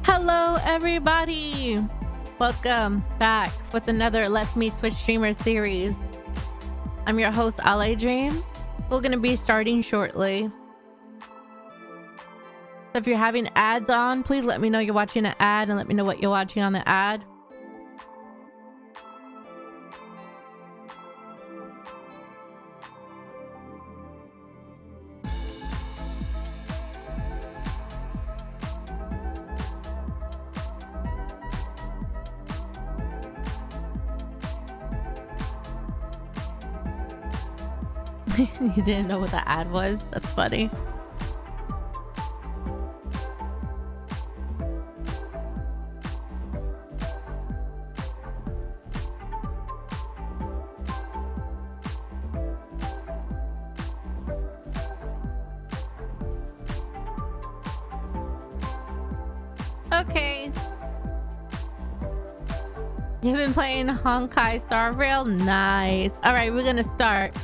Hello, everybody. Welcome back with another Let's Meet Twitch Streamer series. I'm your host, Ale Dream. We're going to be starting shortly. So if you're having ads on, please let me know you're watching an ad and let me know what you're watching on the ad. You didn't know what the ad was? That's funny. Okay. You've been playing Honkai Star Rail? Nice. All right, we're gonna start.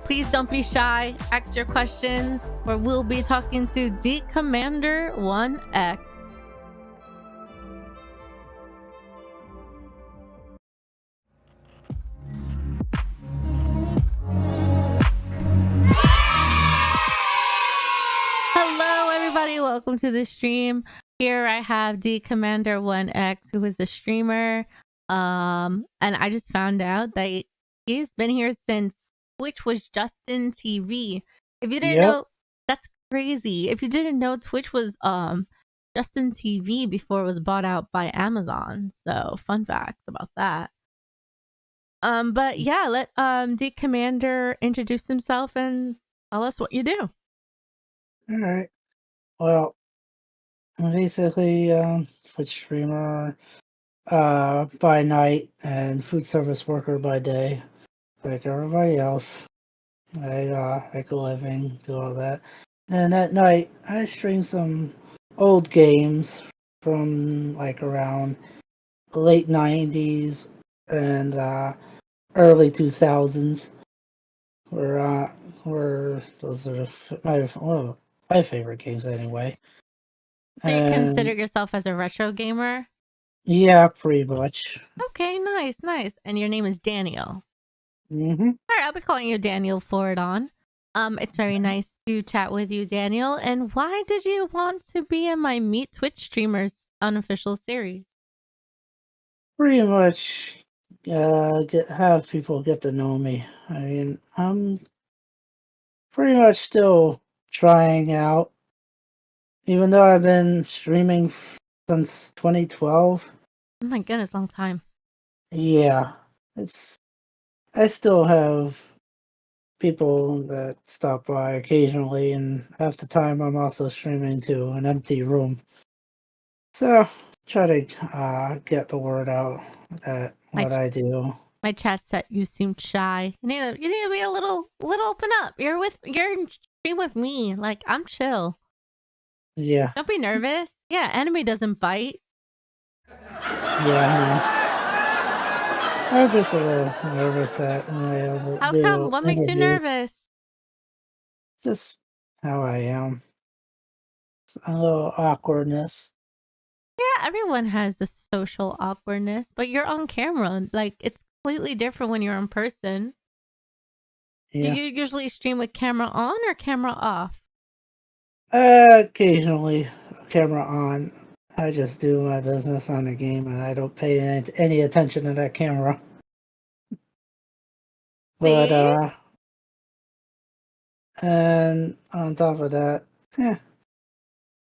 Please don't be shy. Ask your questions, or we'll be talking to D Commander 1X. Hello, everybody. Welcome to the stream. Here I have D Commander 1X, who is a streamer. And I just found out that he's been here since Twitch was Justin TV. If you didn't know, that's crazy. If you didn't know, Twitch was Justin TV before it was bought out by Amazon. So fun facts about that. But yeah, let D Commander introduce himself and tell us what you do. All right. Well, I'm basically Twitch streamer by night and food service worker by day, like everybody else. I make a living, do all that. And at night, I stream some old games from like around the late 90s and early 2000s. Where those are my favorite games anyway. So you consider yourself as a retro gamer? Yeah, pretty much. Okay, nice. And your name is Daniel. Mm-hmm. All right, I'll be calling you Daniel forward on. It's very nice to chat with you, Daniel. And why did you want to be in my Meet Twitch Streamers unofficial series? Pretty much have people get to know me. I mean, I'm pretty much still trying out. Even though I've been streaming since 2012. Oh my goodness, long time. Yeah, I still have people that stop by occasionally, and half the time I'm also streaming to an empty room. So try to get the word out that what I do. My chat said you seemed shy. You need to be a little open up. You're in stream with me. Like, I'm chill. Yeah. Don't be nervous. Yeah, anime doesn't bite. Yeah, I'm just a little nervous at How come? What makes you nervous? Just how I am. A little awkwardness. Yeah, everyone has the social awkwardness, but you're on camera. Like, it's completely different when you're in person. Yeah. Do you usually stream with camera on or camera off? Occasionally, camera on. I just do my business on the game, and I don't pay any attention to that camera. But and on top of that,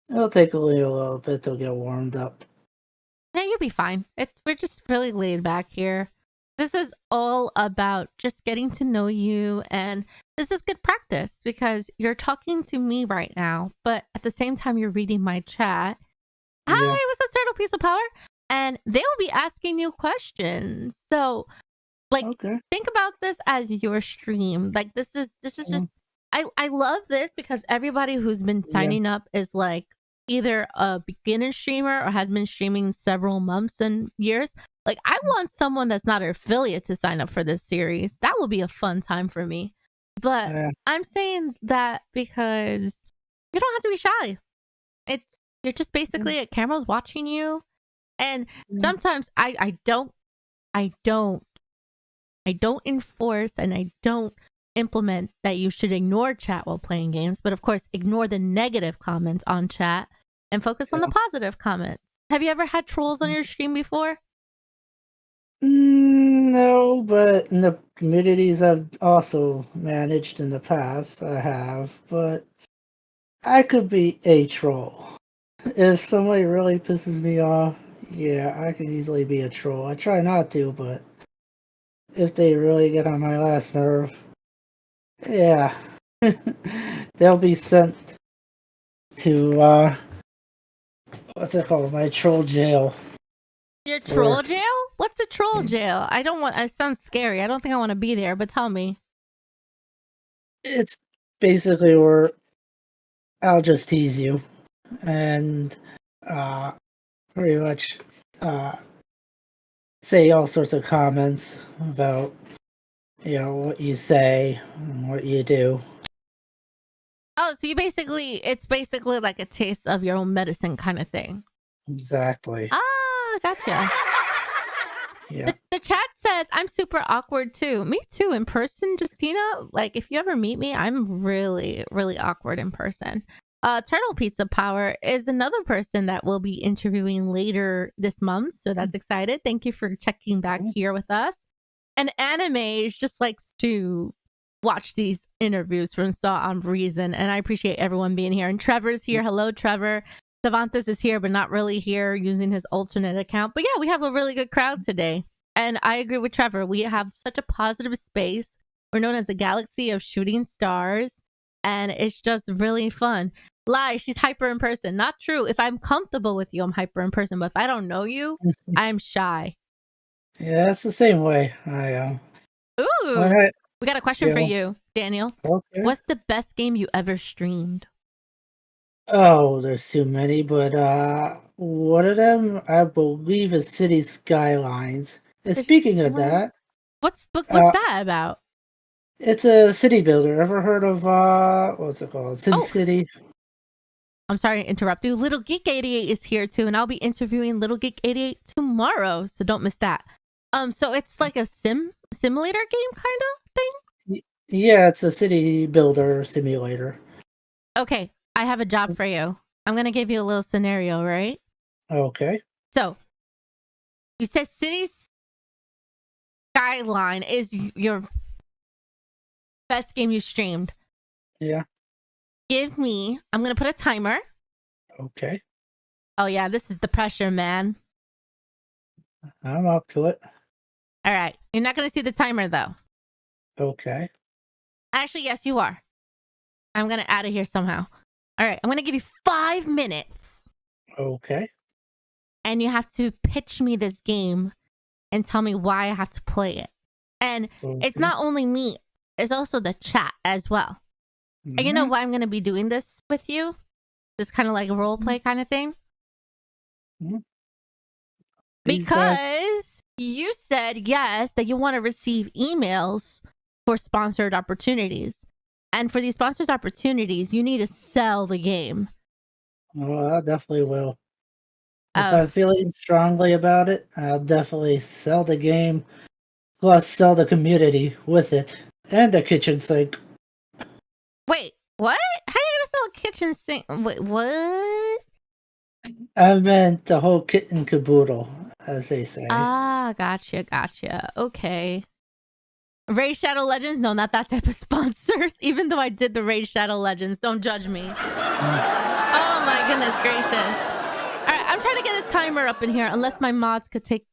it'll take a little bit to get warmed up. Yeah, you'll be fine. We're just really laid back here. This is all about just getting to know you, and this is good practice because you're talking to me right now, but at the same time you're reading my chat. Yeah. Hi, what's up, Turtle Piece of Power? And they'll be asking you questions. So, like, think about this as your stream. Like, this is just I love this because everybody who's been signing up is like either a beginner streamer or has been streaming several months and years. Like, I want someone that's not an affiliate to sign up for this series. That will be a fun time for me. But I'm saying that because you don't have to be shy. You're just basically a camera's watching you. And Mm. sometimes I don't enforce and I don't implement that you should ignore chat while playing games, but of course ignore the negative comments on chat and focus on the positive comments. Have you ever had trolls on your stream before? No, but in the communities I've also managed in the past, I have, but I could be a troll. If somebody really pisses me off, yeah, I could easily be a troll. I try not to, but if they really get on my last nerve, yeah, they'll be sent to, what's it called? My troll jail. Your troll Or jail? What's a troll jail? I don't want. It sounds scary. I don't think I want to be there. But tell me. it's basically where I'll just tease you and pretty much uh, say all sorts of comments about what you say and what you do. Oh, so it's basically like a taste of your own medicine kind of thing. Exactly. Ah, gotcha. Yeah. The chat says I'm super awkward too. Me too in person, Justina. Like if you ever meet me, I'm really, really awkward in person. Turtle Pizza Power is another person that we'll be interviewing later this month. So that's excited. Thank you for checking back here with us. And Anime just likes to watch these interviews from Saw on Reason. And I appreciate everyone being here. And Trevor's here. Hello, Trevor. Savanthus is here, but not really here using his alternate account. But yeah, we have a really good crowd today. And I agree with Trevor. We have such a positive space. We're known as the Galaxy of Shooting Stars. And it's just really fun. Lie, she's hyper in person. Not true. If I'm comfortable with you, I'm hyper in person. But if I don't know you, I'm shy. Yeah, it's the same way I am. Ooh. We got a question for you, Daniel. Okay. What's the best game you ever streamed? Oh, there's too many, but one of them I believe is City Skylines. And speaking of that, what's that about? It's a city builder. Ever heard of what's it called? SimCity? I'm sorry to interrupt you. Little Geek 88 is here too, and I'll be interviewing Little Geek 88 tomorrow, so don't miss that. So it's like a simulator game kind of thing? Yeah, it's a city builder simulator. Okay, I have a job for you. I'm gonna give you a little scenario, right? Okay. So you said City Skyline is your best game you streamed. Yeah. I'm gonna put a timer. Okay. Oh yeah, this is the pressure, man. I'm up to it. All right. You're not gonna see the timer though. Okay. Actually, yes, you are. I'm gonna add it here somehow. All right, I'm gonna give you 5 minutes. Okay. And you have to pitch me this game and tell me why I have to play it. And it's not only me, it's also the chat as well. And you know why I'm gonna be doing this with you? This kind of like a role play kind of thing? Because you said yes, that you want to receive emails for sponsored opportunities. And for these sponsored opportunities, you need to sell the game. Well, I definitely will. If I'm feeling strongly about it, I'll definitely sell the game, plus sell the community with it, and the kitchen sink. Wait, what? How are you gonna sell a kitchen sink? Wait, what? I meant the whole kit and caboodle, as they say. Ah, gotcha. Okay. Raid Shadow Legends? No, not that type of sponsors. Even though I did the Raid Shadow Legends, don't judge me. Oh my goodness gracious. All right, I'm trying to get a timer up in here, unless my mods could keep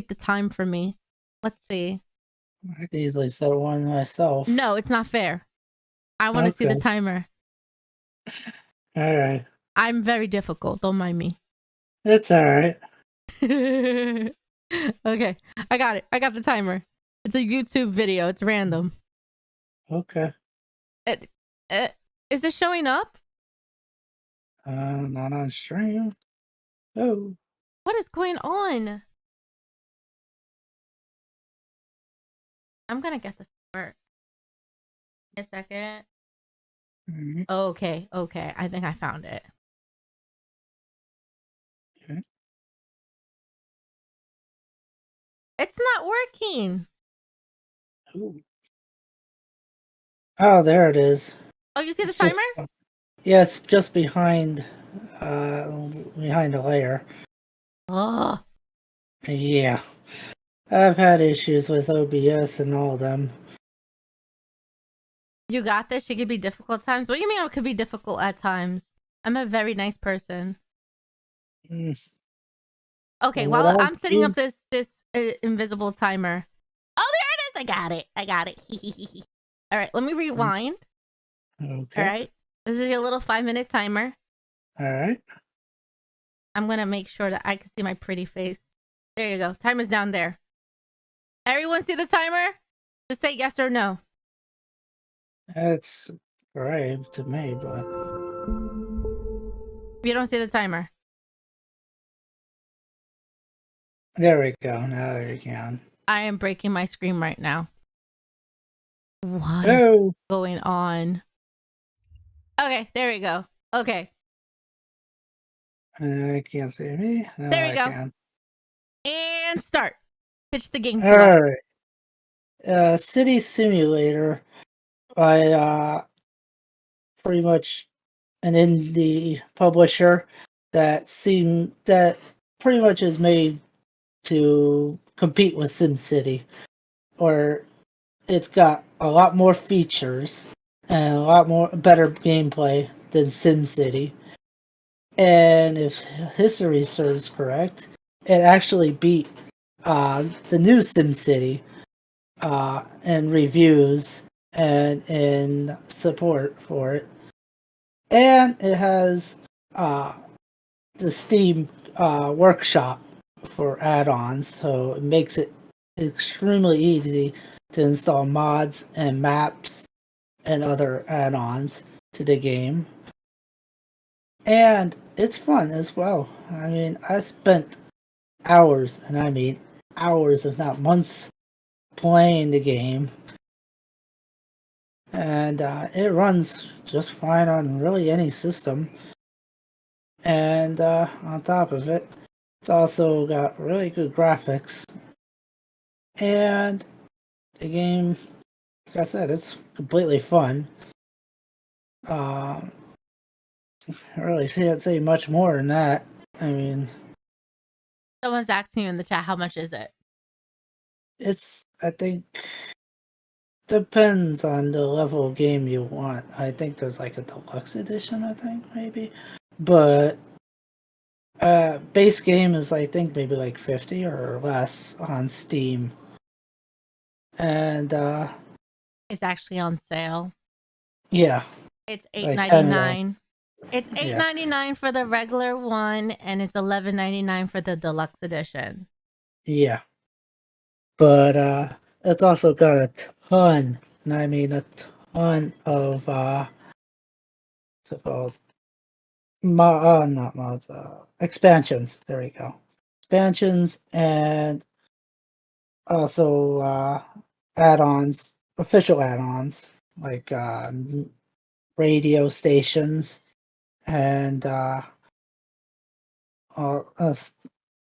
the time for me. Let's see. I could easily set one myself. No, it's not fair. I want to see the timer. All right. I'm very difficult. Don't mind me. It's all right. Okay, I got it. I got the timer. It's a YouTube video. It's random. Okay. Is it showing up? Not on stream. Oh. What is going on? I'm gonna get this to work. A second. Okay. I think I found it. It's not working. Ooh. Oh, there it is. Oh, you see the It's just, timer? yeah, it's just behind the layer. Oh, Yeah. I've had issues with OBS and all them. you got this. It could be difficult at times. What do you mean it could be difficult at times? I'm a very nice person. Mm. Okay, And what while else? I'm setting up this invisible timer. Oh, there it is. I got it. I got it. All right, let me rewind. Okay. All right. This is your little 5-minute timer. All right. I'm going to make sure that I can see my pretty face. There you go. Timer's down there. Everyone see the timer? Just say yes or no. It's great to me, but You don't see the timer. there we go. Now you can. I am breaking my screen right now. What is Oh, going on? Okay, there we go. Okay, I can't see me. Now there we I go. can. And start. Pitch the game to All us. right. City Simulator by pretty much an indie publisher that pretty much is made to compete with SimCity, or it's got a lot more features and a lot more better gameplay than SimCity. And if history serves correct, it actually beat the new SimCity in reviews and in support for it. And it has the Steam workshop for add-ons, so it makes it extremely easy to install mods and maps and other add-ons to the game. And it's fun as well. I mean, I spent hours, and I mean hours, if not months, playing the game. And it runs just fine on really any system. And on top of it, it's also got really good graphics. And the game, like I said, it's completely fun. I really can't say much more than that. I mean, Someone's asking you in the chat, how much is it? I think, depends on the level of game you want. I think there's like a deluxe edition, I think, maybe. But base game is, I think, maybe like 50 or less on Steam. And It's actually on sale. yeah. It's Like $8.99. It's Yeah. $8.99 for the regular one, and it's $11.99 for the deluxe edition. Yeah. But it's also got a ton, and I mean a ton of what's it called? Not mods, expansions. There we go. Expansions and also add-ons, official add-ons like radio stations and all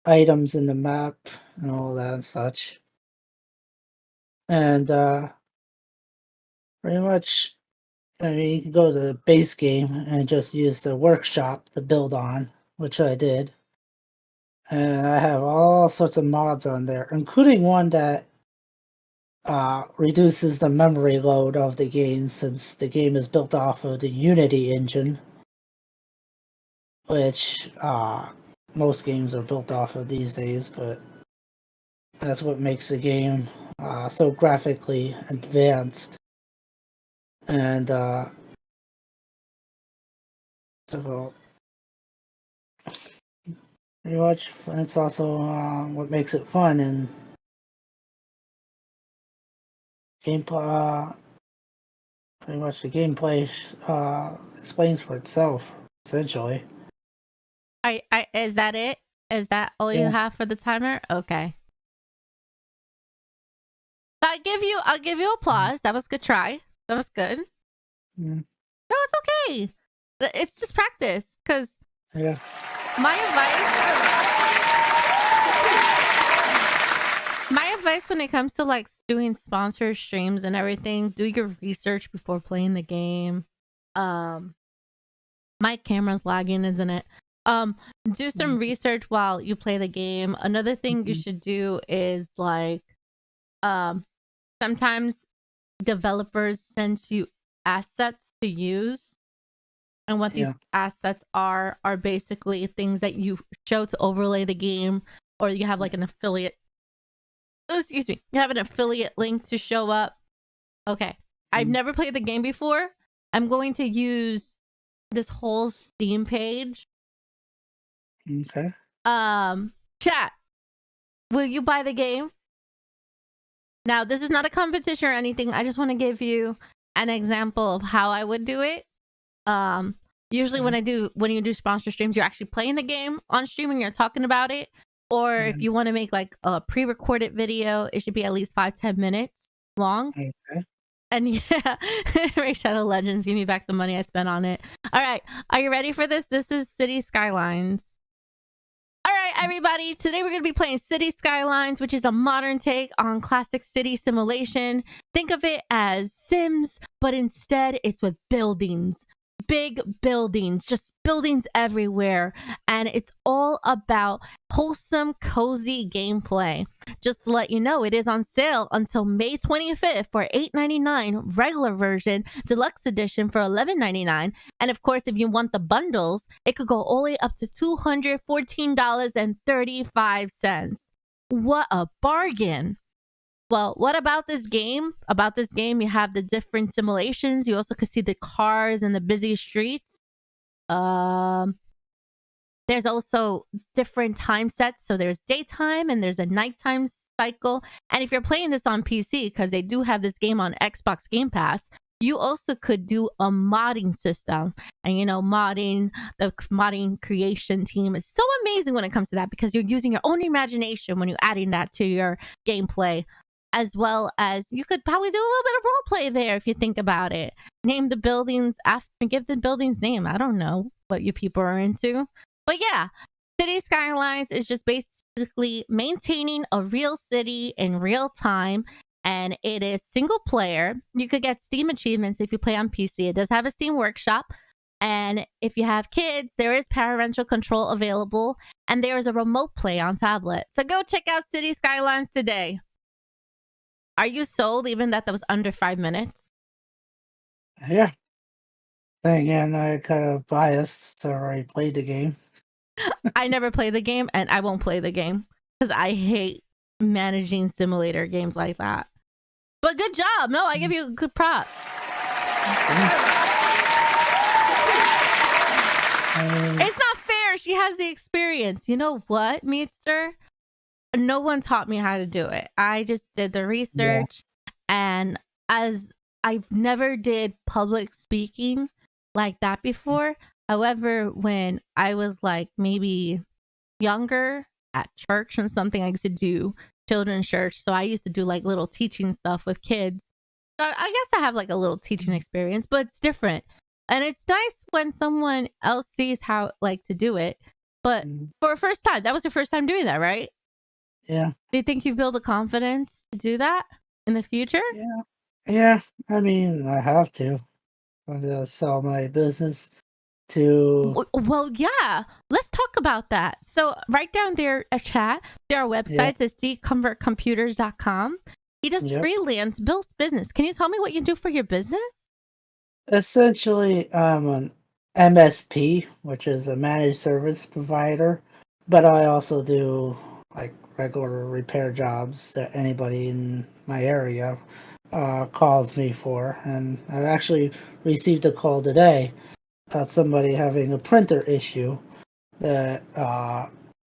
items in the map and all that and such. And pretty much, I mean, you can go to the base game and just use the workshop to build on, which I did. And I have all sorts of mods on there, including one that reduces the memory load of the game, since the game is built off of the Unity engine, which most games are built off of these days, but that's what makes the game so graphically advanced. And so pretty much, it's also what makes it fun, and gameplay. Pretty much the gameplay explains for itself, essentially. Is that it? Is that all you Yeah. have for the timer? Okay. I'll give you applause. That was a good try. That was good. Yeah. No, it's okay. It's just practice. Cause Yeah. my advice when it comes to like doing sponsor streams and everything. Do your research before playing the game. Um, my camera's lagging, isn't it? Do some research while you play the game. Another thing you should do is like, sometimes developers send you assets to use, and what these assets are basically things that you show to overlay the game, or you have like an affiliate. Oh, excuse me. You have an affiliate link to show up. Okay. I've never played the game before. I'm going to use this whole Steam page. Okay. Chat. Will you buy the game? Now, this is not a competition or anything. I just want to give you an example of how I would do it. Usually when you do sponsor streams, you're actually playing the game on stream and you're talking about it. Or if you want to make like a pre-recorded video, it should be at least 5-10 minutes long. Okay. And yeah, Raid Shadow Legends, give me back the money I spent on it. All right, are you ready for this? This is City Skylines. All right, everybody, today we're going to be playing City Skylines, which is a modern take on classic city simulation. Think of it as Sims, but instead it's with buildings. Big buildings, just buildings everywhere, and it's all about wholesome, cozy gameplay. Just to let you know, it is on sale until May 25th for $8.99 regular version, deluxe edition for $11.99, and of course, if you want the bundles, it could go all the way up to $214.35. What a bargain! Well, what about this game? About this game, you have the different simulations. You also could see the cars and the busy streets. There's also different time sets. So there's daytime and there's a nighttime cycle. And if you're playing this on PC, because they do have this game on Xbox Game Pass, you also could do a modding system. And, you know, the modding creation team is so amazing when it comes to that, because you're using your own imagination when you're adding that to your gameplay. As well as you could probably do a little bit of role play there if you think about it. Name the buildings after, give the building's name. I don't know what you people are into. But yeah, City Skylines is just basically maintaining a real city in real time. And it is single player. You could get Steam achievements if you play on PC. It does have a Steam Workshop. And if you have kids, there is parental control available. And there is a remote play on tablet. So go check out City Skylines today. Are you sold, even that was under 5 minutes? Yeah. Then again, I kind of biased, so I already played the game. I never play the game, and I won't play the game because I hate managing simulator games like that. But good job. No, I give you good props. It's not fair. She has the experience. You know what, Meatster? No one taught me how to do it. I just did the research, and as I've never did public speaking like that before. However, when I was like maybe younger at church and something, I used to do children's church. So I used to do like little teaching stuff with kids. So I guess I have like a little teaching experience, but it's different. And it's nice when someone else sees how like to do it. But for a first time, that was your first time doing that, right? Yeah. Do you think you build the confidence to do that in the future? Yeah. Yeah. I mean, I have to. I'm gonna sell my business to. Well, yeah. Let's talk about that. So write down their chat. Their websites is theconvertcomputers.com. He does freelance, builds business. Can you tell me what you do for your business? Essentially, I'm an MSP, which is a managed service provider, but I also do like regular repair jobs that anybody in my area calls me for. And I've actually received a call today about somebody having a printer issue that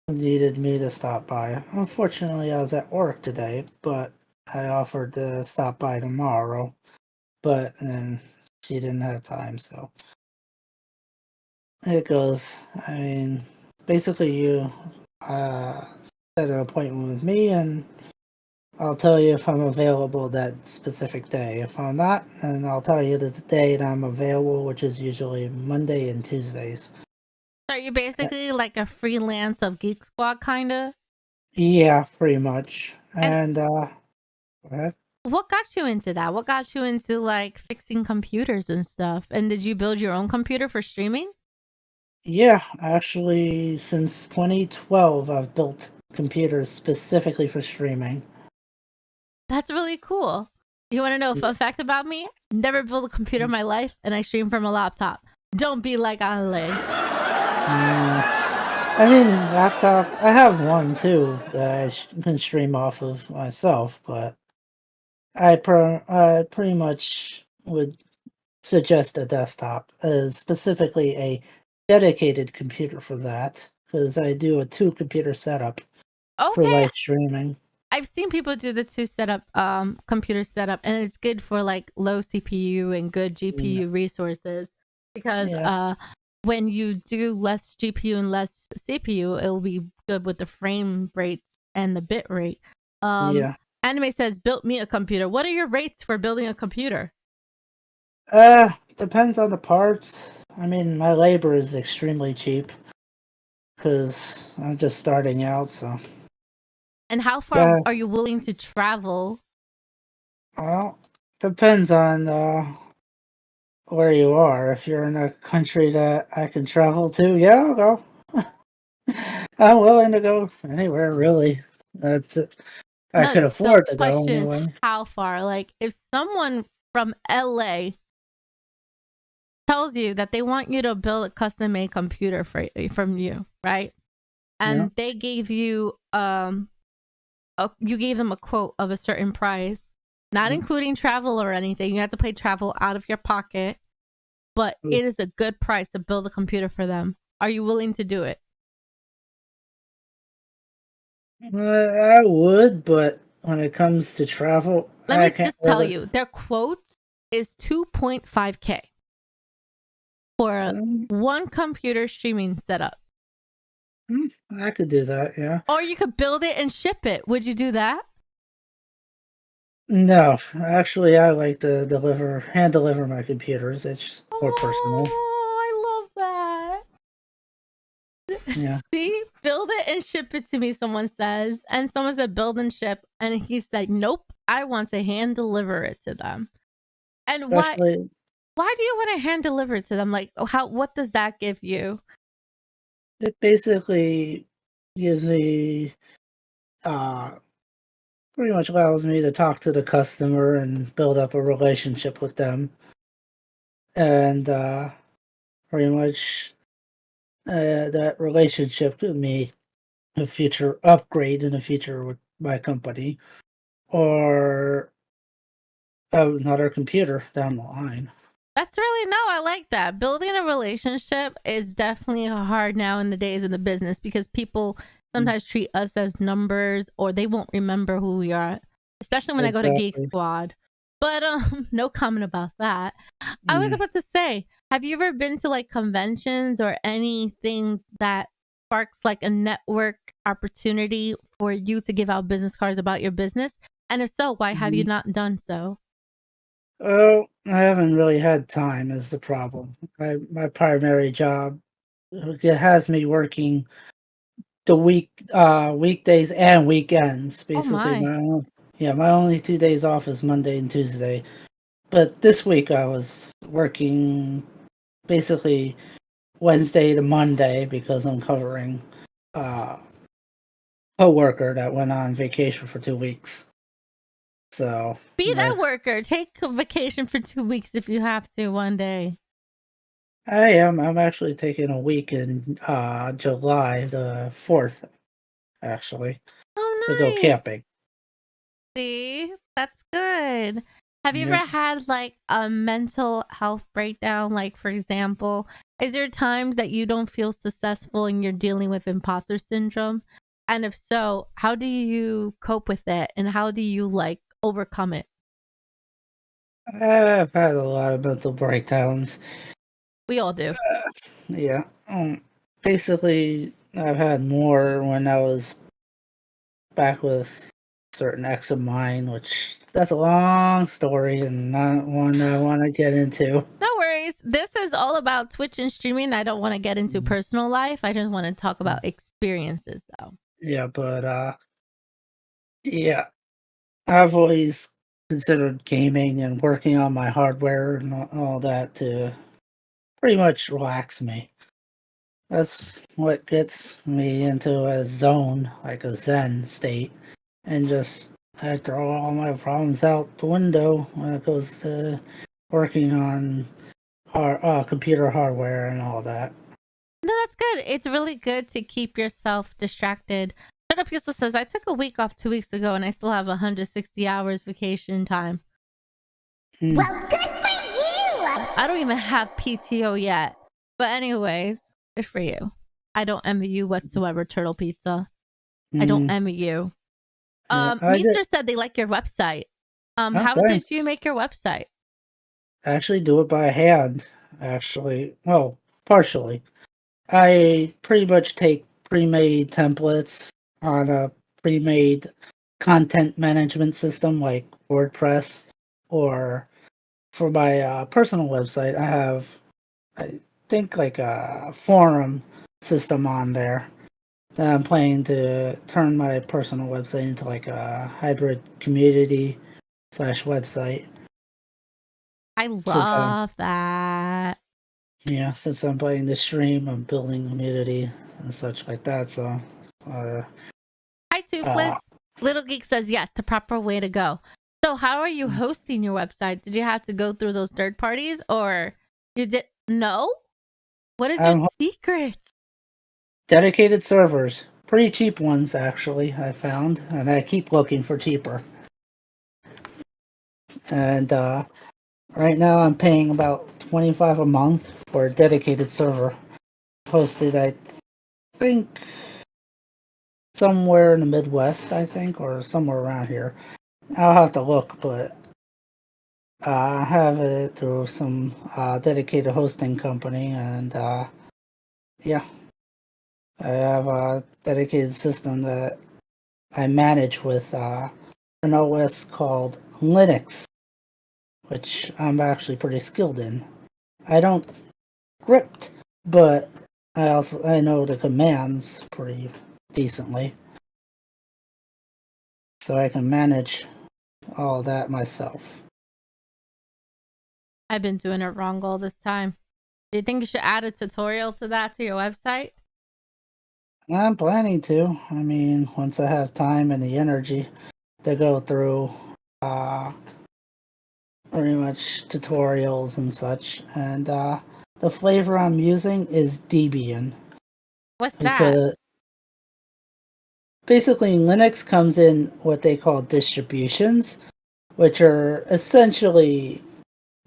needed me to stop by. Unfortunately, I was at work today, but I offered to stop by tomorrow, but then she didn't have time, so it goes. I mean, basically you set an appointment with me and I'll tell you if I'm available that specific day. If I'm not, then I'll tell you the date I'm available, which is usually Monday and Tuesdays. So are you basically like a freelance of Geek Squad, kind of? Yeah, pretty much. And go ahead. what got you into that? What got you into like fixing computers and stuff? And did you build your own computer for streaming? Yeah, actually, since 2012, I've built computers specifically for streaming. That's really cool. You want to know a fun fact about me? Never built a computer in my life, and I stream from a laptop. Don't be like Ale. I mean, laptop. I have one too that can stream off of myself, but I pretty much would suggest a desktop, specifically a dedicated computer for that, because I do a two-computer setup for Okay, live streaming. I've seen people do the two setup, computer setup, and it's good for like low CPU and good Yeah, GPU resources because yeah, when you do less GPU and less CPU, it'll be good with the frame rates and the bit rate. Um, yeah. Anime says, "Built me a computer." What are your rates for building a computer? Depends on the parts. I mean, my labor is extremely cheap because I'm just starting out, so And how far yeah. are you willing to travel? Well, depends on where you are. If you're in a country that I can travel to, yeah, I'll go. I'm willing to go anywhere, really. That's it. I No, could the afford to go question is anyway. how far. Like, if someone from LA tells you that they want you to build a custom made computer from you, right? Yeah. And they gave you you gave them a quote of a certain price, not Yeah. including travel or anything. You have to pay travel out of your pocket, but Mm. it is a good price to build a computer for them. Are you willing to do it? I would, but when it comes to travel, Let I me can't just tell really. you, their quote is 2.5K for Um, one computer streaming setup. I could do that, yeah. Or you could build it and ship it. Would you do that? No, actually, I like to hand deliver my computers. It's more personal. Oh, I love that. Yeah. See, build it and ship it to me, someone says. And someone said build and ship. And he said, nope, I want to hand deliver it to them. And Especially, why do you want to hand deliver it to them? Like what does that give you? it basically gives me, uh, pretty much allows me to talk to the customer and build up a relationship with them. And, pretty much, that relationship could be a future upgrade in the future with my company or another computer down the line. That's really no, I like that. Building a relationship is definitely hard now in the days in the business because people Mm, sometimes treat us as numbers or they won't remember who we are, especially when I go to Geek exactly. Squad. But no comment about that. I was Yeah. about to say, have you ever been to like conventions or anything that sparks like a network opportunity for you to give out business cards about your business? And if so, why have you Mhm. not done so? Oh, I haven't really had time is the problem. My primary job it has me working the weekdays and weekends. Oh Basically, my. my only 2 days off is Monday and Tuesday. But this week I was working basically Wednesday to Monday because I'm covering uh coworker that went on vacation for 2 weeks. So Be that that's worker. Take a vacation for 2 weeks if you have to one day. I am. I'm actually taking a week in July the 4th, actually, to go Oh, nice. camping. See, that's good. Have you ever Yep. had like a mental health breakdown? Like, for example, is there times that you don't feel successful and you're dealing with imposter syndrome? And if so, how do you cope with it and how do you like overcome it? I've had a lot of mental breakdowns. We all do. Yeah. Basically, I've had more when I was back with a certain ex of mine, which that's a long story and not one I want to get into. No worries. This is all about Twitch and streaming. I don't want to get into Mhm. personal life. I just want to talk about experiences though. Yeah, but Yeah, I've always considered gaming and working on my hardware and all that to pretty much relax me. That's what gets me into a zone, like a Zen state, and just I throw all my problems out the window when it goes to working on computer hardware and all that. No, that's good. It's really good to keep yourself distracted. Shut Up Pizza says, I took a week off 2 weeks ago and I still have 160 hours vacation time. Hmm. Well, good for you! I don't even have PTO yet. But, anyways, good for you. I don't envy you whatsoever, Turtle Pizza. I don't Hmm. envy you. Yeah, I did. Meester said they like your website. Oh, How did thanks. you make your website? I actually do it by hand. Actually, well, partially. I pretty much take pre-made templates on a pre-made content management system like WordPress, or for my personal website, I have, I think, like a forum system on there that I'm planning to turn my personal website into like a hybrid community slash website. I Since I'm love that. Yeah, since I'm playing the stream, I'm building community and such like that. So, uh, Hi, uh, Toothless. Little Geek says yes, the proper way to go. So, how are you mm, hosting your website? Did you have to go through those third parties or you did? No? What is your I'm secret? dedicated servers, pretty cheap ones actually. I found, and I keep looking for cheaper. And right now, I'm paying about 25 a month for a dedicated server, hosted, I think, somewhere in the Midwest, I think, or somewhere around here. I'll have to look, but I have it through some dedicated hosting company, and yeah, I have a dedicated system that I manage with an OS called Linux, which I'm actually pretty skilled in. I don't script, but I know the commands pretty decently, so I can manage all that myself. I've been doing it wrong all this time. Do you think you should add a tutorial to that to your website? I'm planning to. I mean, once I have time and the energy to go through uh, pretty much tutorials and such. And the flavor I'm using is Debian, What's that? because basically Linux comes in what they call distributions, which are essentially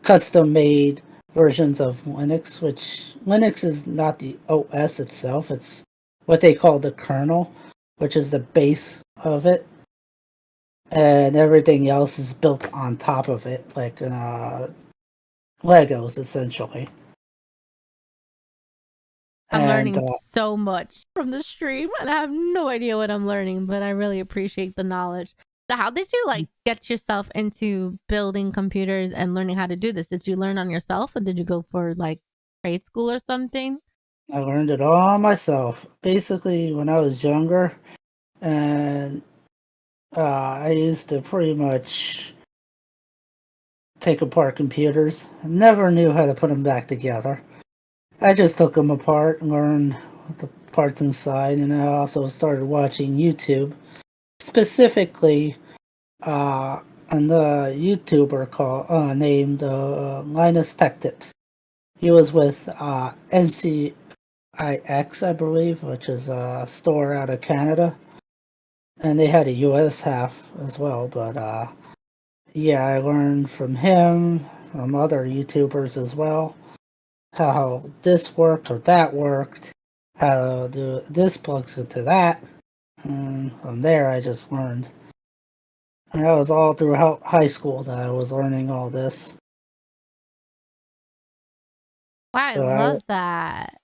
custom made versions of Linux, which Linux is not the OS itself, it's what they call the kernel, which is the base of it. And everything else is built on top of it, like Legos, essentially. I'm And learning so much from the stream and I have no idea what I'm learning, but I really appreciate the knowledge. So how did you like get yourself into building computers and learning how to do this? Did you learn on yourself or did you go for like trade school or something? I learned it all myself. Basically, when I was younger, and I used to pretty much take apart computers. I never knew how to put them back together. I just took them apart and learned the parts inside, and I also started watching YouTube, specifically uh, on the YouTuber named Linus Tech Tips. He was with NCIX, I believe, which is a store out of Canada, and they had a US half as well. But yeah, I learned from him, from other YouTubers as well, how this worked or that worked, how do this plugs into that, and from there I just learned. And that was all through high school that I was learning all this. Wow, I So I, love that.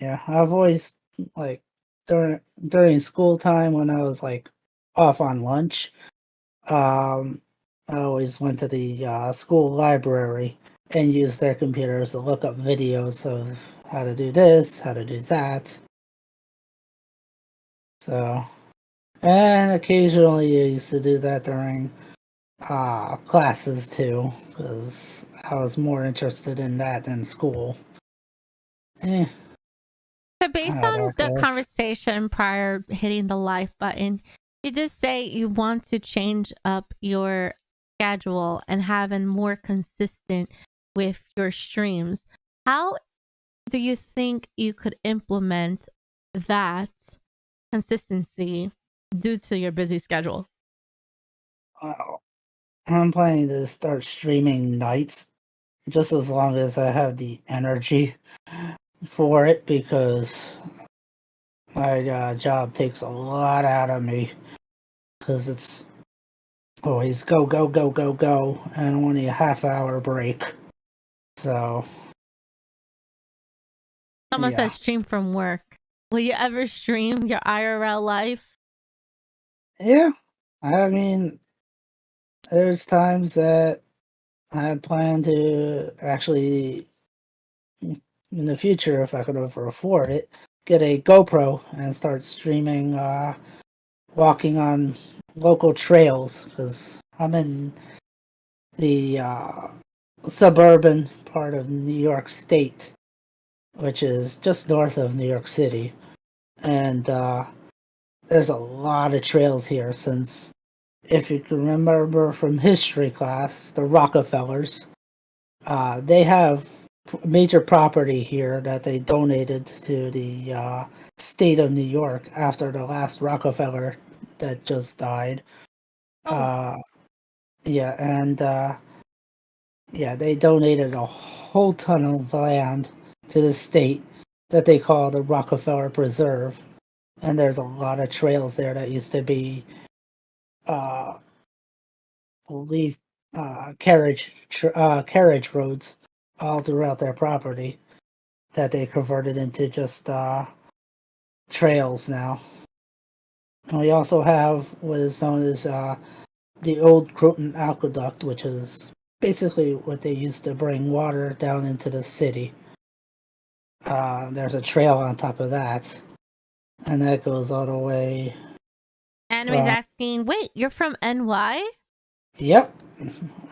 yeah, I've always, like, during school time when I was like off on lunch, um, I always went to the school library and used their computers to look up videos of how to do this, how to do that. So And occasionally I used to do that during classes too, because I was more interested in that than school. Eh, So, based how on that the goes. conversation prior hitting the live button, you just say you want to change up your schedule and having more consistent with your streams. How do you think you could implement that consistency due to your busy schedule? Well, I'm planning to start streaming nights just as long as I have the energy for it because my job takes a lot out of me because it's always go, go, go, go, go, and only a half-hour break. So, Someone yeah. says stream from work. Will you ever stream your IRL life? Yeah. I mean, there's times that I plan to actually, in the future, if I could ever afford it, get a GoPro and start streaming walking on local trails because I'm in the suburban part of New York State, which is just north of New York City. And there's a lot of trails here since, if you can remember from history class, the Rockefellers, they have major property here that they donated to the state of New York after the last Rockefeller that just died. Oh, Uh, yeah, and yeah, they donated a whole ton of land to the state that they call the Rockefeller Preserve. And there's a lot of trails there that used to be, I believe, carriage roads all throughout their property that they converted into just trails now. And we also have what is known as the old Croton Aqueduct, which is basically what they used to bring water down into the city. There's a trail on top of that, and that goes all the way. Anime's asking, wait, you're from NY? Yep,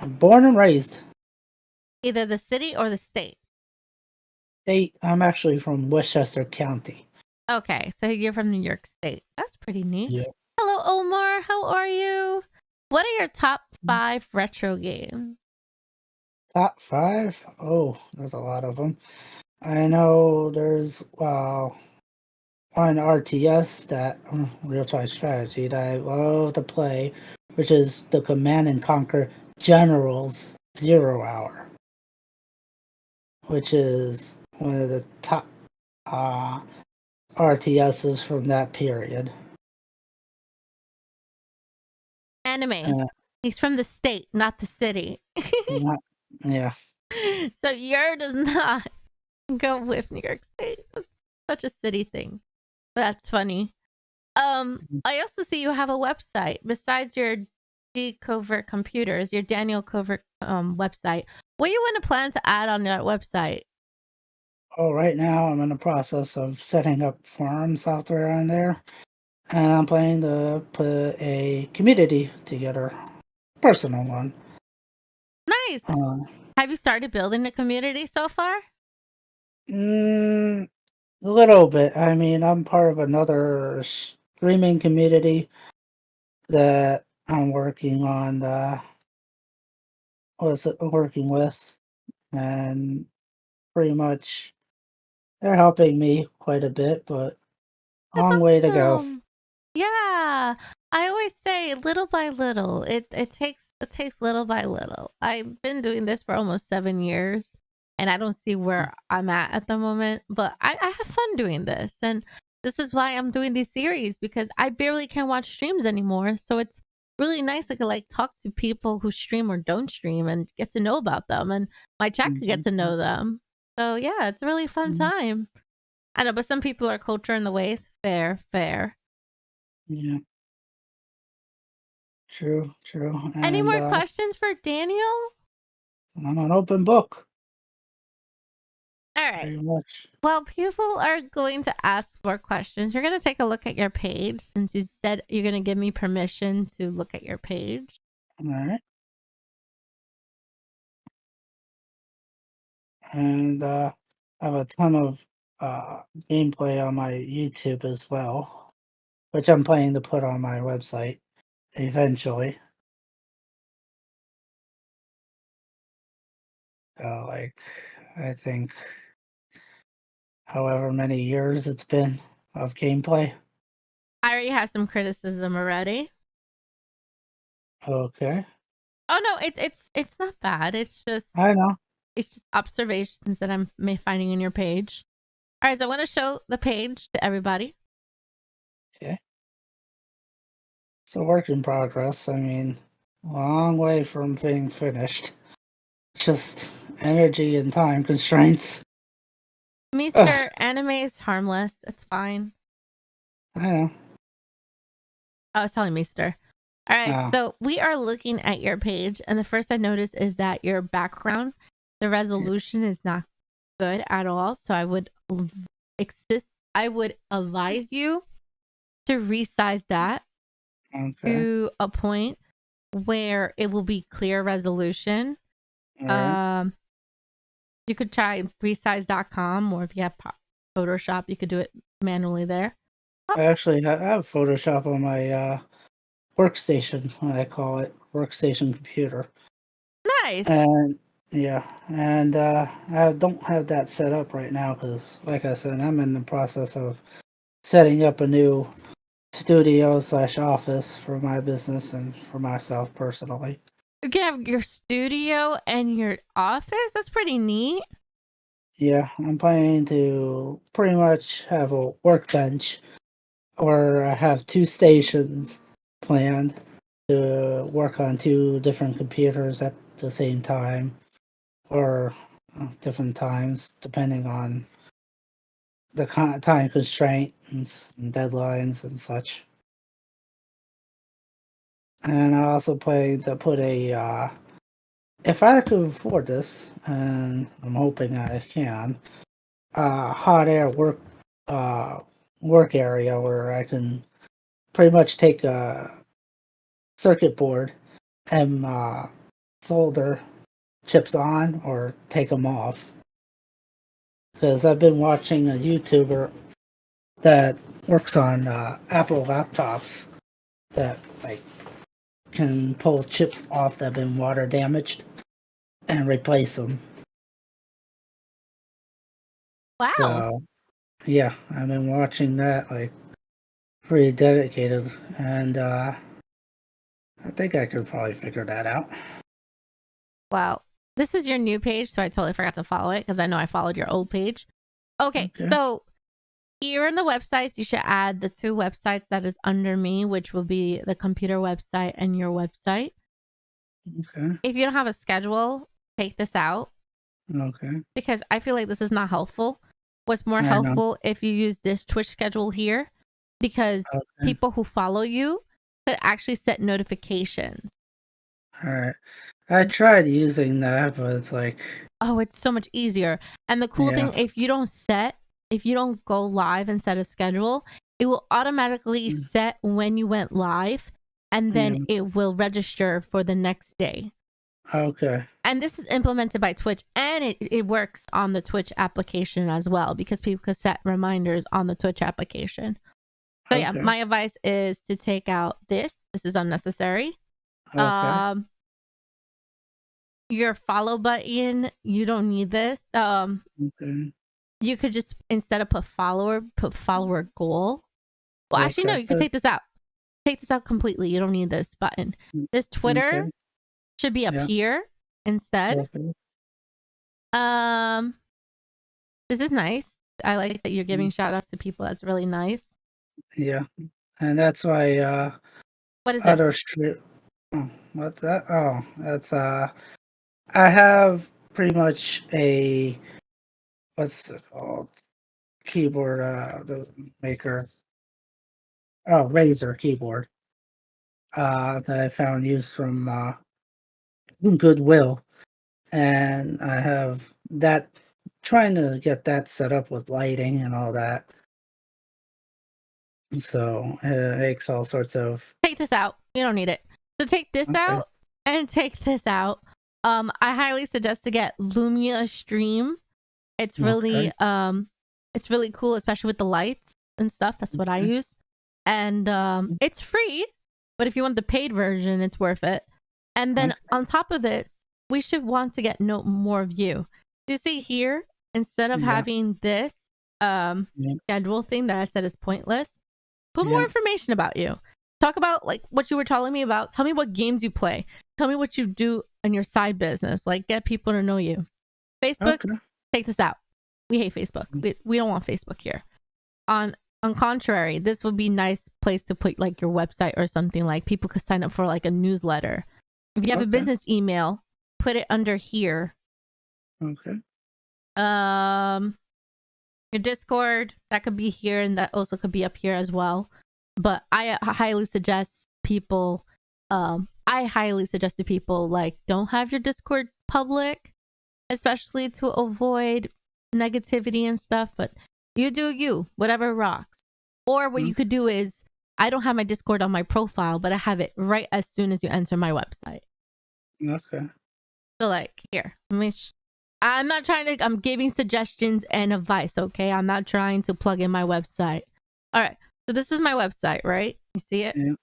I'm born and raised. Either the city or the state. I'm actually from Westchester County. Okay, so you're from New York State. That's pretty neat. Yeah. Hello, Omar. How are you? What are your top 5 retro games? Top 5? Oh, there's a lot of them. I know there's one RTS that real time strategy that I love to play, which is the Command and Conquer Generals Zero Hour, which is one of the top uh, RTSs from that period. Anime. He's from the state, not the city. Yeah. So your does not go with New York State. That's such a city thing. That's funny. I also see you have a website besides your D Covert Computers, your Daniel Covert website. What do you want to plan to add on that website? Oh, right now I'm in the process of setting up forum software on there, and I'm planning to put a community together, personal one. Nice. Have you started building a community so far? A little bit. I mean, I'm part of another streaming community that I'm working on. Was working with, and pretty much they're helping me quite a bit, but That's long way to go. awesome. Yeah. I always say little by little. It takes little by little. I've been doing this for almost 7 years and I don't see where I'm at the moment, but I have fun doing this. And this is why I'm doing these series because I barely can watch streams anymore. So it's really nice I could like talk to people who stream or don't stream and get to know about them and my chat could get to know them. So yeah, it's a really fun time. I know, but some people are culture in the ways. Fair, fair. Yeah, true, true. Any And more questions for Daniel? I'm an open book. All right. pretty much. Well, people are going to ask more questions. You're going to take a look at your page since you said you're going to give me permission to look at your page. All right. And I have a ton of gameplay on my YouTube as well, which I'm planning to put on my website eventually. Like, I think however many years it's been of gameplay. I already have some criticism already. Okay. Oh no, it's not bad. It's just I know. observations that I'm finding in your page. All right, so I'm going to show the page to everybody. Okay. It's a work in progress. I mean, long way from being finished. Just energy and time constraints. Mr. Anime is harmless. It's fine. I know. I was telling Mr. All right, Oh. so we are looking at your page, and the first I noticed is that your background, the resolution is not good at all. So I would advise you to resize that Okay. to a point where it will be clear resolution. All right. You could try resize.com, or if you have Photoshop, you could do it manually there. I actually have Photoshop on my workstation, I call it workstation computer. Nice. And yeah, and I don't have that set up right now because, like I said, I'm in the process of setting up a new studio/office for my business and for myself personally. You can have your studio and your office. That's pretty neat. Yeah, I'm planning to pretty much have a workbench where I have two stations planned to work on two different computers at the same time, or different times depending on the time constraints and deadlines and such. And I also plan to put if I could afford this, and I'm hoping I can, hot air work area where I can pretty much take a circuit board and solder chips on or take them off. Because I've been watching a YouTuber that works on Apple laptops that like can pull chips off that have been water damaged and replace them. Wow. So yeah, I've been watching that like pretty dedicated, and I think I could probably figure that out. Wow. This is your new page, so I totally forgot to follow it because I know I followed your old page. Okay, so here in the websites, you should add the two websites that is under me, which will be the computer website and your website. Okay. If you don't have a schedule, take this out Okay. because I feel like this is not helpful. What's more I know. helpful if you use this Twitch schedule here, because Okay. people who follow you could actually set notifications. All right. I tried using that, but it's like, Oh, it's so much easier. And the cool yeah. thing, if you don't go live and set a schedule, it will automatically set when you went live, and then it will register for the next day. Okay. And this is implemented by Twitch, and it works on the Twitch application as well, because people could set reminders on the Twitch application. So yeah, Okay. my advice is to take out this. This is unnecessary. Okay. Your follow button, you don't need this. Okay. You could just, instead of put follower goal. Well, actually, no, Okay. you could take this out. Take this out completely. You don't need this button. This Twitter Okay. should be up Yeah. here instead. Okay. This is nice. I like that you're giving shout outs to people. That's really nice. Yeah. And that's why What is other this? stream. Oh, what's that? Oh, that's I have pretty much a what's it called? Keyboard the maker. Oh, Razer keyboard. That I found used from Goodwill. And I have that trying to get that set up with lighting and all that. So it makes all sorts of. Take this out. You don't need it. So take this Okay. out and take this out. I highly suggest to get Lumia Stream. It's really it's really cool, especially with the lights and stuff. That's what I Okay. use. And it's free, but if you want the paid version, it's worth it. And then Okay. on top of this, we should want to get more view. You see here, instead of Yeah. having this schedule thing that I said is pointless, put more Yeah. information about you. Talk about like what you were telling me about. Tell me what games you play. Tell me what you do in your side business. Like get people to know you. Facebook, Okay. take this out. We hate Facebook. We don't want Facebook here. On contrary, this would be nice place to put like your website or something. Like people could sign up for like a newsletter. If you have a Okay. business email, put it under here. Okay. Your Discord, that could be here, and that also could be up here as well. But I highly suggest people like don't have your Discord public, especially to avoid negativity and stuff. But you do you, whatever rocks. Or what you could do is, I don't have my Discord on my profile, but I have it right as soon as you enter my website. Okay. So like here, I'm not trying to, I'm giving suggestions and advice, okay? I'm not trying to plug in my website. All right. So this is my website, right? You see it? Yeah.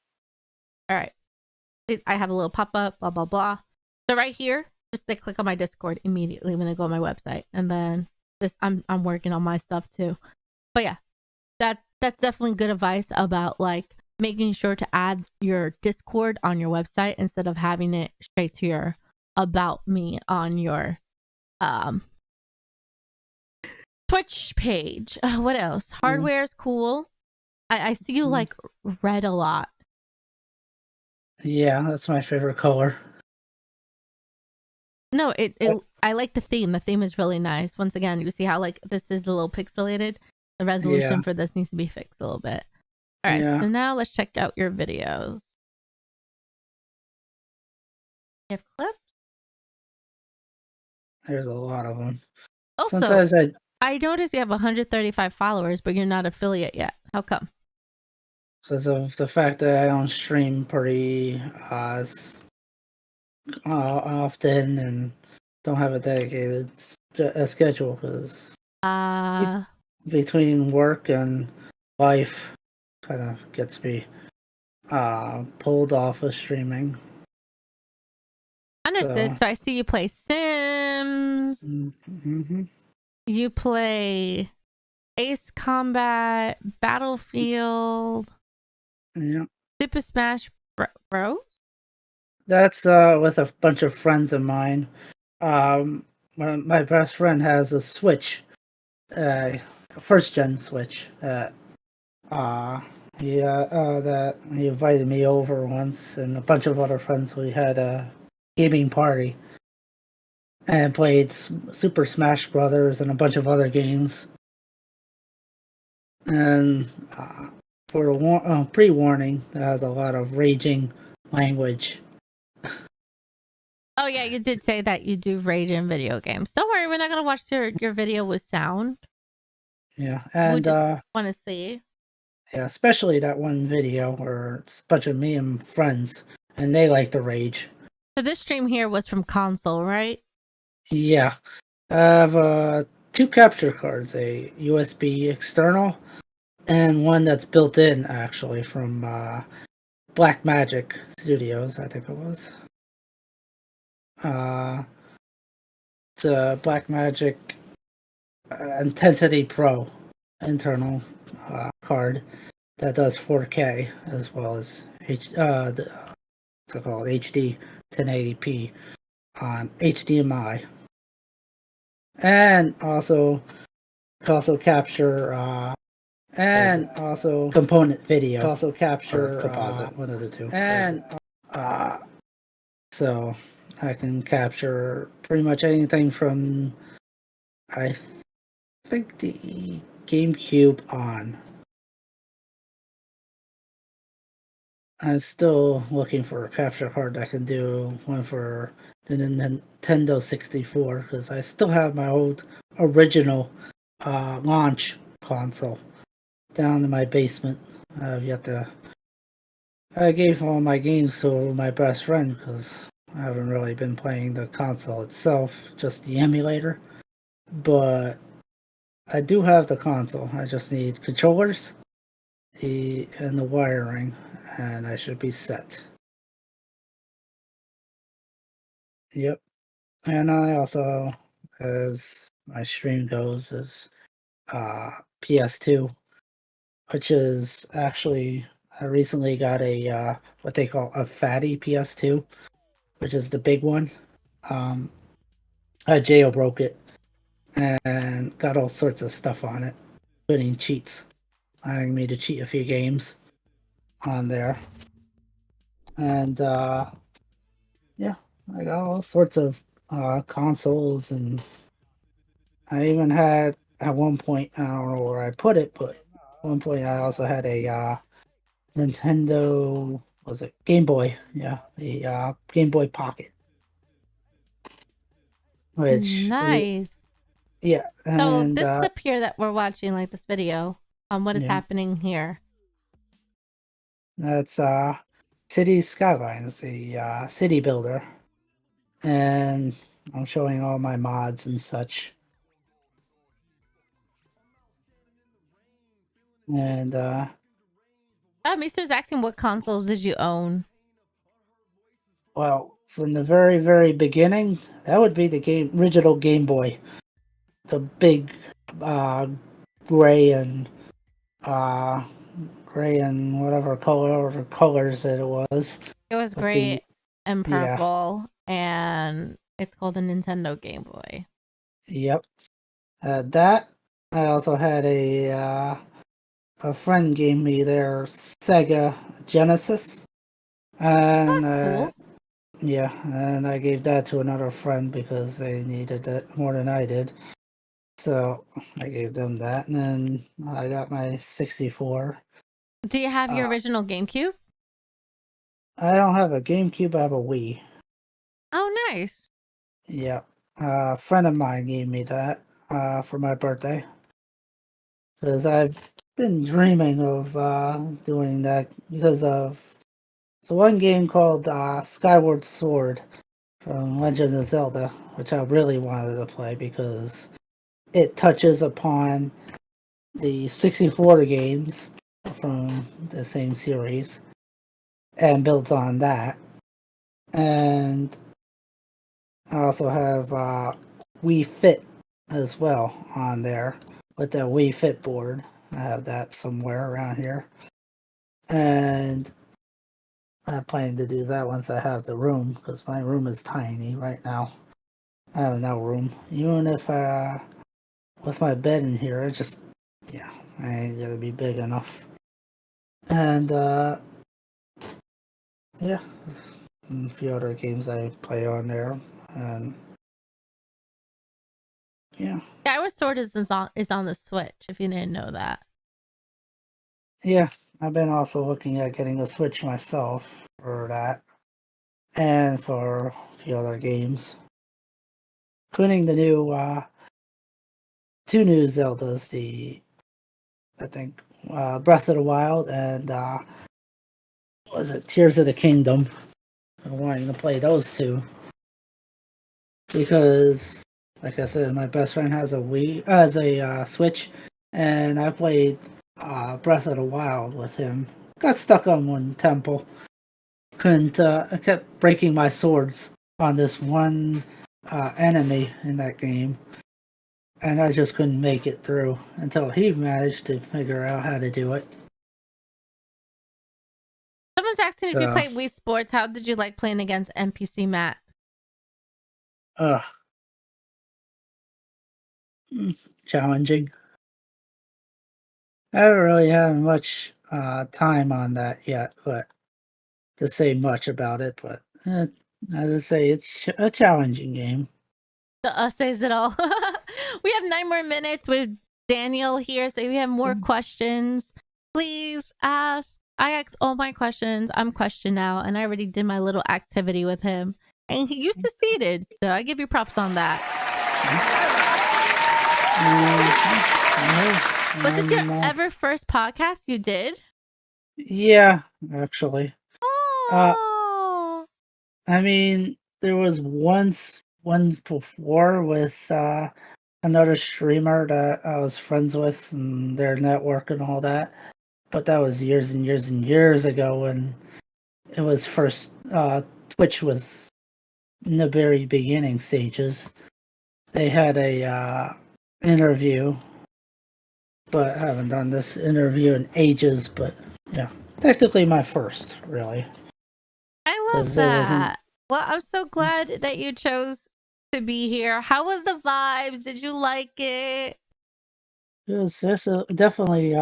All right. I have a little pop-up, blah, blah, blah. So right here, just they click on my Discord immediately when they go on my website. And then this, I'm working on my stuff too. But yeah, that's definitely good advice about like making sure to add your Discord on your website instead of having it straight to your about me on your Twitch page. What else? Hardware is cool. I see you like red a lot. Yeah, that's my favorite color. No, I like the theme. The theme is really nice. Once again, you see how like this is a little pixelated. The resolution for this needs to be fixed a little bit. All right, so now let's check out your videos. You have clips? There's a lot of them. Also, Sometimes I noticed you have 135 followers, but you're not affiliate yet. How come? because of the fact that I don't stream pretty often and don't have a dedicated schedule because between work and life kind of gets me pulled off of streaming. Understood. So I see you play Sims. Mm-hmm. You play Ace Combat, Battlefield, Yeah. Super Smash Bros. That's with a bunch of friends of mine. My best friend has a Switch, first gen Switch that that he invited me over once, and a bunch of other friends. We had a gaming party and played Super Smash Brothers and a bunch of other games. And for a pre-warning, that has a lot of raging language. Oh yeah, you did say that you do rage in video games. Don't worry, we're not gonna watch your video with sound. Yeah, and we just want to see. Yeah, especially that one video where it's a bunch of me and friends, and they like to rage. So this stream here was from console, right? Yeah, I have 2 capture cards, a USB external, and one that's built in actually from Blackmagic Studios, I think it was. It's a Blackmagic Intensity Pro internal card that does 4K as well as what's it called, HD 1080p on HDMI, and also capture and also component video, also capture composite, one of the two, and so I can capture pretty much anything from I think the GameCube on. I'm still looking for a capture card that can do one for the Nintendo 64 because I still have my old original launch console down in my basement. I've yet to. I gave all my games to my best friend because I haven't really been playing the console itself, just the emulator. But I do have the console. I just need controllers, and the wiring, and I should be set. Yep. And I also, as my stream goes, is PS2, which is actually I recently got a what they call a fatty PS2, which is the big one. Um, I jailbroke it and got all sorts of stuff on it, including cheats. I made to cheat a few games on there, and yeah, I got all sorts of consoles, and I even had at one point, I don't know where I put it, but at one point I also had a Nintendo, was it Game Boy? Yeah, the Game Boy Pocket, which Nice. yeah, So and this clip here that we're watching, like this video, what is yeah, happening here? that's City Skylines, the city builder, and I'm showing all my mods and such, and Mister's asking what consoles did you own? well, from the very, very beginning, that would be the original Game Boy, the big uh, gray and uh, gray and whatever colors that it was. It was But the gray and yeah, purple, and it's called the Nintendo Game Boy. yep. That I also had a friend gave me their Sega Genesis, and That's cool. yeah, and I gave that to another friend because they needed it more than I did. So I gave them that, and then I got my 64. Do you have your Uh, original GameCube? I don't have a GameCube, I have a Wii. Oh, nice. Yeah. A friend of mine gave me that for my birthday. Because I've been dreaming of doing that because of the one game called Skyward Sword from Legend of Zelda, which I really wanted to play because it touches upon the 64 games from the same series and builds on that. And I also have Wii Fit as well on there with the Wii Fit board. I have that somewhere around here. And I'm planning to do that once I have the room because my room is tiny right now. I have no room. Even if with my bed in here, yeah, I ain't gonna be big enough. And yeah, and a few other games I play on there, and yeah, Skyward Sword is on the Switch. If you didn't know that. yeah. I've been also looking at getting a Switch myself for that, and for a few other games, including the new two new Zeldas. I think Breath of the Wild and what was it Tears of the Kingdom. I'm wanting to play those two because, like I said, my best friend has a Switch, and I played Breath of the Wild with him. Got stuck on one temple. Couldn't. I kept breaking my swords on this one enemy in that game, and I just couldn't make it through until he managed to figure out how to do it. Someone's asking if you So, played Wii Sports. How did you like playing against NPC Matt? uh, challenging. I haven't really had much time on that yet, but to say much about it. But I would say it's a challenging game. The says it all. We have 9 more minutes with Daniel here, so if you have more questions, please ask. I asked all my questions. I'm questioned now, and I already did my little activity with him. And you succeeded, so I give you props on that. Was this your ever first podcast you did? Yeah, actually. Oh, I mean, there was one before with another streamer that I was friends with and their network and all that. But that was years and years and years ago when it was first Twitch was in the very beginning stages. They had a interview, but I haven't done this interview in ages, but yeah. Technically my first, really. I love 'Cause it wasn't- that. Well, I'm so glad that you chose to be here. How was the vibes? Did you like it? It was definitely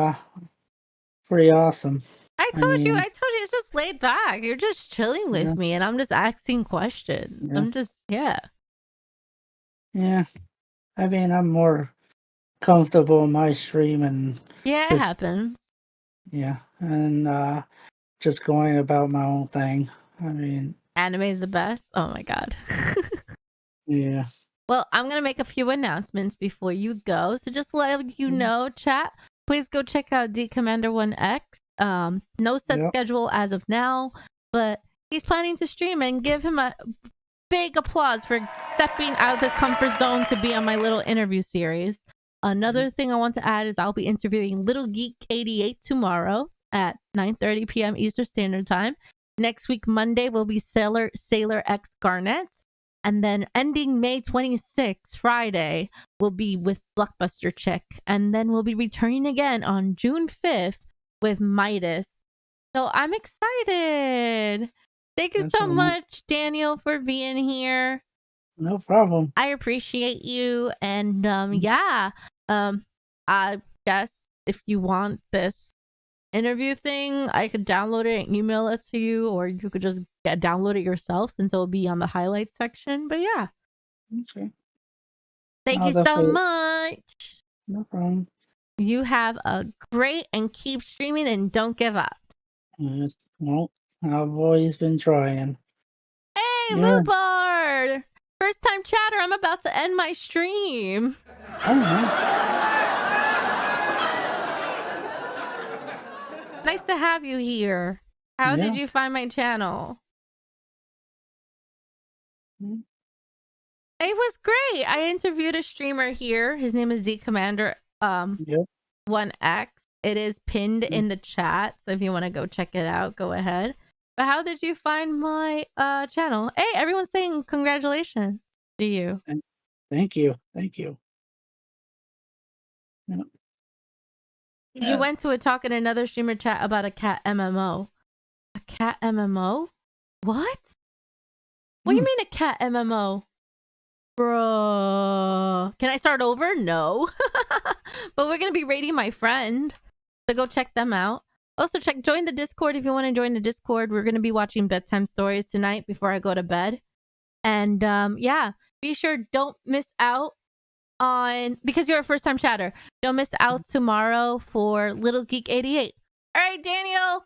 pretty awesome. I told you, mean, it's just laid back. You're just chilling with Yeah. me and I'm just asking questions. Yeah. I'm just, yeah. Yeah. I mean, I'm more comfortable in my stream and Yeah, it Just- happens. yeah, and just going about my own thing. I mean, Anime is the best. Oh my God. yeah. Well, I'm going to make a few announcements before you go. So just let you know, chat, please go check out D Commander 1X. No set Yep. schedule as of now, but he's planning to stream and give him a big applause for stepping out of his comfort zone to be on my little interview series. Another thing I want to add is I'll be interviewing Little Geek 88 tomorrow at 9:30 p.m. Eastern Standard Time. Next week, Monday, will be Sailor X Garnet. And then ending May 26th, Friday, will be with Blockbuster Chick. And then we'll be returning again on June 5th with Midas. So I'm excited. Thank you That's so all right. much, Daniel, for being here. No problem. I appreciate you. And I guess if you want this interview thing, I could download it and email it to you, or you could just download it yourself since it'll be on the highlights section. But yeah, Okay. thank I'll you so definitely- much. No problem. You have a great and keep streaming and don't give up. Well, I've always been trying. Hey, Yeah. Lubar! First time chatter, I'm about to end my stream. Oh, nice. Nice to have you here. How did Yeah. you find my channel? Mm. It was great. I interviewed a streamer here. His name is D Commander Yep. 1X. It is pinned in the chat, so if you want to go check it out, go ahead. But how did you find my channel? Hey, everyone's saying congratulations to you. Thank you. Thank you. Yep. You went to a talk in another streamer chat about a cat MMO. A cat MMO? What? What do you mean a cat MMO? Bruh. Can I start over? No. But we're going to be rating my friend. So go check them out. Also, join the Discord if you want to join the Discord. We're going to be watching bedtime stories tonight before I go to bed. And yeah, be sure don't miss out on, because you're a first time chatter, don't miss out tomorrow for Little Geek 88. All right, Daniel.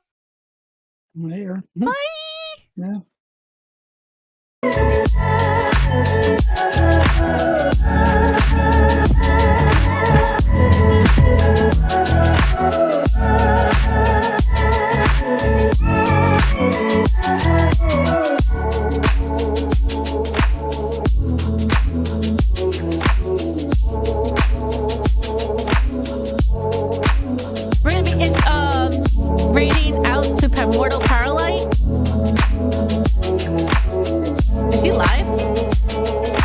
Later. Bye. Yeah. We're gonna be rating out to Mortal Paralite. Is she live?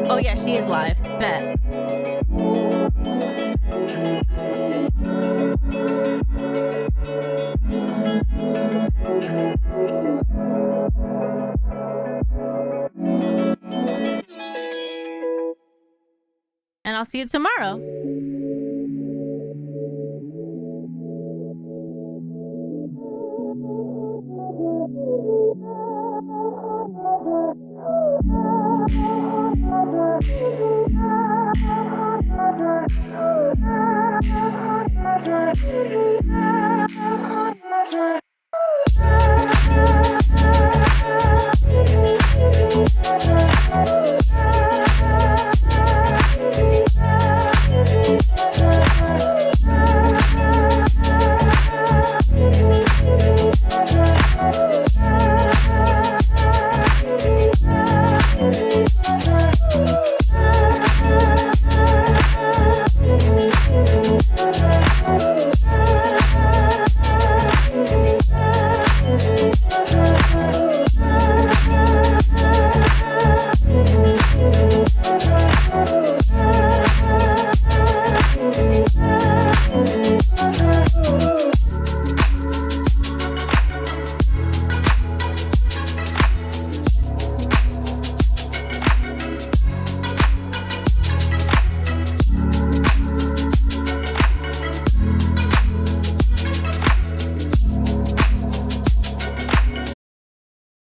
Oh yeah, she is live. Bet. And I'll see you tomorrow.